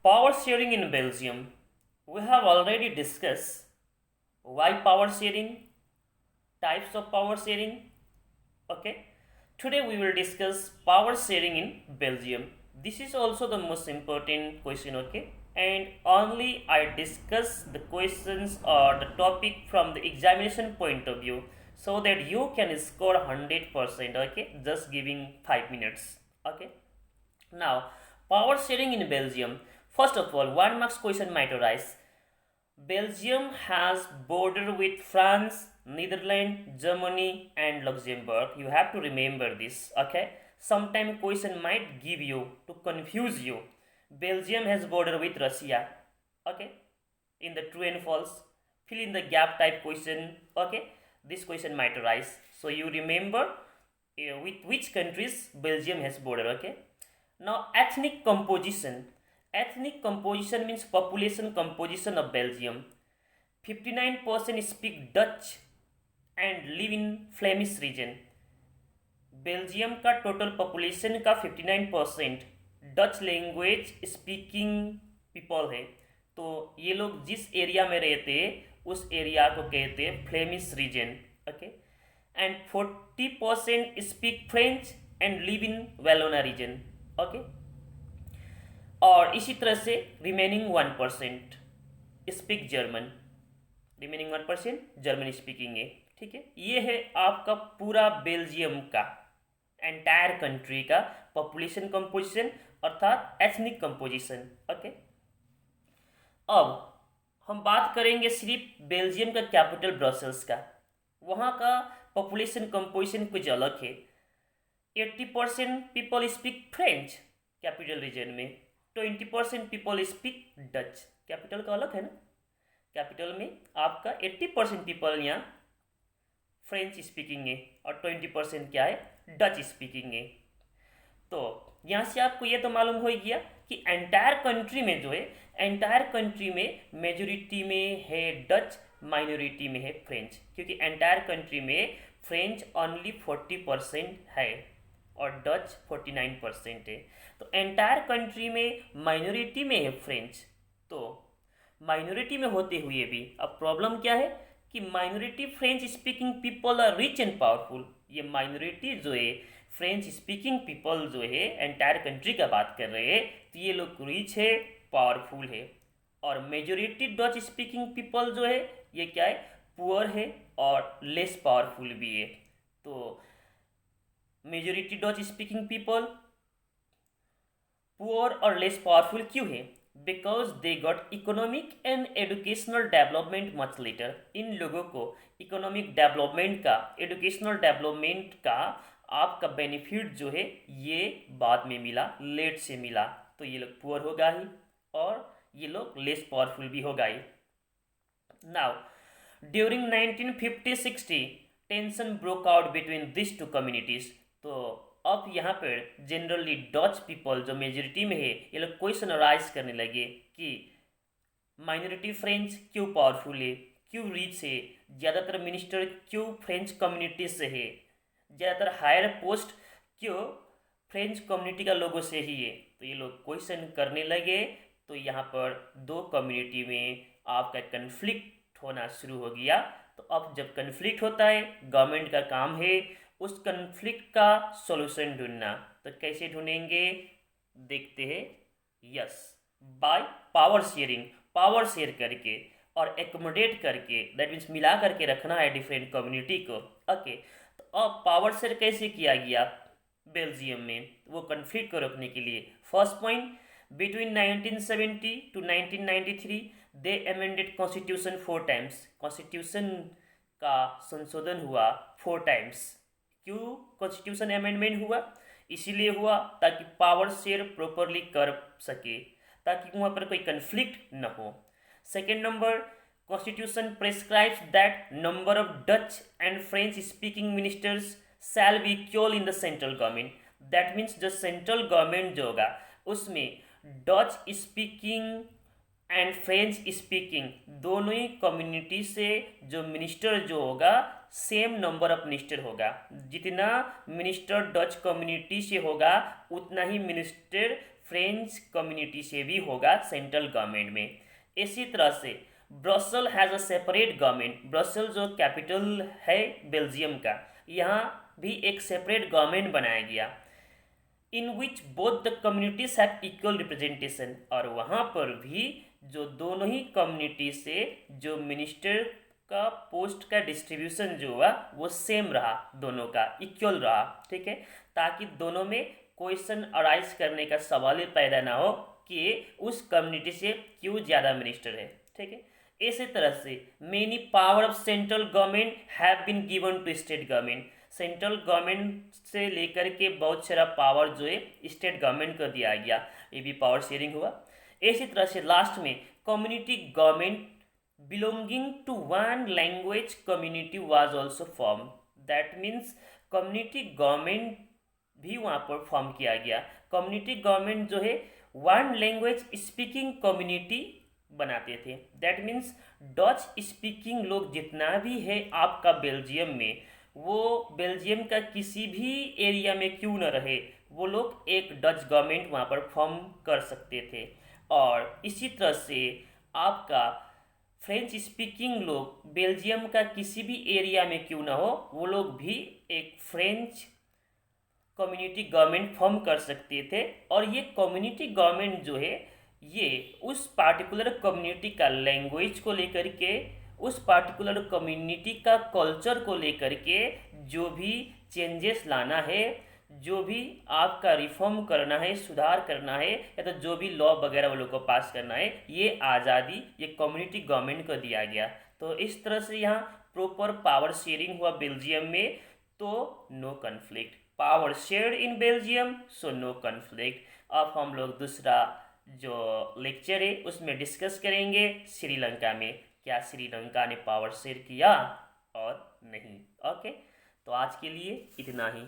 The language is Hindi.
Power sharing in Belgium. We have already discussed why power sharing, types of power sharing. Okay, today we will discuss power sharing in Belgium. This is also the most important question. Okay, and only I discuss the questions or the topic from the examination point of view so that you can score 100%. Okay, just giving 5 minutes. Okay, now, power sharing in Belgium. First of all, one marks question might arise. Belgium has border with France, Netherlands, Germany, and Luxembourg. You have to remember this. Okay. Sometime question might give you to confuse you. Belgium has border with Russia. Okay. In the true and false, fill in the gap type question. Okay. This question might arise. So you remember with which countries Belgium has border. Okay. Now, ethnic composition. Ethnic composition means population composition of Belgium. 59% speak Dutch and live in Flemish region. Belgium का टोटल पॉपुलेशन का 59% डच लैंग्वेज स्पीकिंग पीपल है। तो ये लोग जिस एरिया में रहते उस एरिया को कहते हैं Flemish region. Okay, and 40% speak French and live in Wallonia region. Okay, और इसी तरह से remaining 1% speak German. Remaining 1% German speaking है। ठीक है, ये है आपका पूरा बेल्जियम का एंटायर कंट्री का पॉपुलेशन कंपोजिशन अर्थात एथनिक कंपोजिशन। ओके, अब हम बात करेंगे सिर्फ बेल्जियम का कैपिटल ब्रसेल्स का। वहाँ का पॉपुलेशन कंपोजिशन कुछ अलग है। 80% people speak French capital region में, 20% पीपल स्पीक डच। कैपिटल का अलग है ना, कैपिटल में आपका 80% पीपल यहाँ फ्रेंच स्पीकिंग है और 20% क्या है, डच स्पीकिंग है। तो यहाँ से आपको ये तो मालूम हो गया कि एंटायर कंट्री में जो है, एंटायर कंट्री में मेजोरिटी में है डच, माइनॉरिटी में है फ्रेंच, क्योंकि एंटायर कंट्री में फ्रेंच ओनली 40% है और डच 49% है। तो एंटायर कंट्री में माइनॉरिटी में है फ्रेंच। तो माइनॉरिटी में होते हुए भी अब प्रॉब्लम क्या है कि minority French speaking people are rich and powerful. ये माइनॉरिटी जो है फ्रेंच स्पीकिंग पीपल जो है एंटायर कंट्री का बात कर रहे हैं, तो ये लोग रिच है, पावरफुल है। और मेजोरिटी डच स्पीकिंग पीपल जो है ये क्या है, पुअर है और लेस पावरफुल भी है। तो majority Dutch speaking people poor और लेस पावरफुल क्यों है? Because they got economic and educational development much later. इन लोगों को इकोनॉमिक डेवलपमेंट का, एजुकेशनल डेवलपमेंट का आपका बेनिफिट जो है ये बाद में मिला, लेट से मिला। तो ये लोग पुअर होगा ही और ये लोग लेस पावरफुल भी होगा ही। Now during 1950-60 tension broke out between this two communities. तो अब यहाँ पर जनरली डच पीपल जो मेजोरिटी में है ये लोग क्वेश्चन राइज करने लगे कि माइनॉरिटी फ्रेंच क्यों पावरफुल है, क्यों रिच है, ज़्यादातर मिनिस्टर क्यों फ्रेंच कम्युनिटी से है, ज़्यादातर हायर पोस्ट क्यों फ्रेंच कम्युनिटी का लोगों से ही है। तो ये लोग क्वेश्चन करने लगे। तो यहाँ पर दो कम्युनिटी में आपका कन्फ्लिक्ट होना शुरू हो गया। तो अब जब कन्फ्लिक्ट होता है, गवर्नमेंट का काम है उस कन्फ्लिक्ट का सॉल्यूशन ढूंढना। तो कैसे ढूंढेंगे देखते हैं। Yes, by power sharing, power share करके और एकोमोडेट करके, दैट मीन्स मिला करके रखना है डिफरेंट कम्युनिटी को। ओके, तो अब पावर शेयर कैसे किया गया बेल्जियम में वो कन्फ्लिक्ट को रोकने के लिए? First point, between 1970 to 1993 they amended constitution 4 times. Constitution का संशोधन हुआ 4 टाइम्स। क्यों कॉन्स्टिट्यूशन अमेंडमेंट हुआ? इसीलिए हुआ ताकि पावर शेयर प्रॉपरली कर सके, ताकि वहाँ पर कोई कन्फ्लिक्ट न हो। Second number, constitution prescribes that number of Dutch and French speaking ministers shall be equal in the central government. That means जो सेंट्रल गवर्नमेंट जो होगा उसमें Dutch speaking and French speaking दोनों ही कम्युनिटी से जो मिनिस्टर जो होगा सेम नंबर ऑफ मिनिस्टर होगा। जितना मिनिस्टर डच कम्युनिटी से होगा उतना ही मिनिस्टर फ्रेंच कम्युनिटी से भी होगा सेंट्रल गवर्नमेंट में। इसी तरह से Brussels has a separate government, Brussels जो कैपिटल है बेल्जियम का, यहाँ भी एक सेपरेट गवर्नमेंट बनाया गया, in which both the communities have equal representation, और वहाँ पर भी जो दोनों ही कम्युनिटी से जो मिनिस्टर का पोस्ट का डिस्ट्रीब्यूशन जो हुआ वो सेम रहा, दोनों का इक्वल रहा, ठीक है, ताकि दोनों में क्वेश्चन अराइज करने का सवाल ही पैदा ना हो कि उस कम्युनिटी से क्यों ज़्यादा मिनिस्टर है, ठीक है। इसी तरह से many power of central government have been given to state government, central government से लेकर के बहुत सारा पावर जो है स्टेट गवर्नमेंट को दिया गया, ये भी पावर शेयरिंग हुआ। इसी तरह से लास्ट में community government belonging to one language community was also form, that means community government भी वहाँ पर फॉर्म किया गया। कम्युनिटी गवर्नमेंट जो है वन लैंग्वेज स्पीकिंग कम्युनिटी बनाते थे, दैट मीन्स डच स्पीकिंग लोग जितना भी है आपका बेल्जियम में, वो बेल्जियम का किसी भी एरिया में क्यों न रहे, वो लोग एक डच गवर्नमेंट वहाँ पर फॉर्म कर सकते थे। और इसी तरह से आपका फ्रेंच स्पीकिंग लोग बेल्जियम का किसी भी एरिया में क्यों ना हो, वो लोग भी एक फ्रेंच कम्युनिटी गवर्नमेंट फॉर्म कर सकते थे। और ये कम्युनिटी गवर्नमेंट जो है ये उस पार्टिकुलर कम्युनिटी का लैंग्वेज को लेकर के, उस पार्टिकुलर कम्युनिटी का कल्चर को लेकर के जो भी चेंजेस लाना है, जो भी आपका रिफॉर्म करना है, सुधार करना है, या तो जो भी लॉ वगैरह वो लोग को पास करना है, ये आज़ादी ये कम्युनिटी गवर्नमेंट को दिया गया। तो इस तरह से यहाँ प्रॉपर पावर शेयरिंग हुआ बेल्जियम में, तो no conflict, power shared in Belgium so no conflict. अब हम लोग दूसरा जो लेक्चर है उसमें डिस्कस करेंगे श्रीलंका में, क्या श्रीलंका ने पावर शेयर किया और नहीं। ओके, तो आज के लिए इतना ही।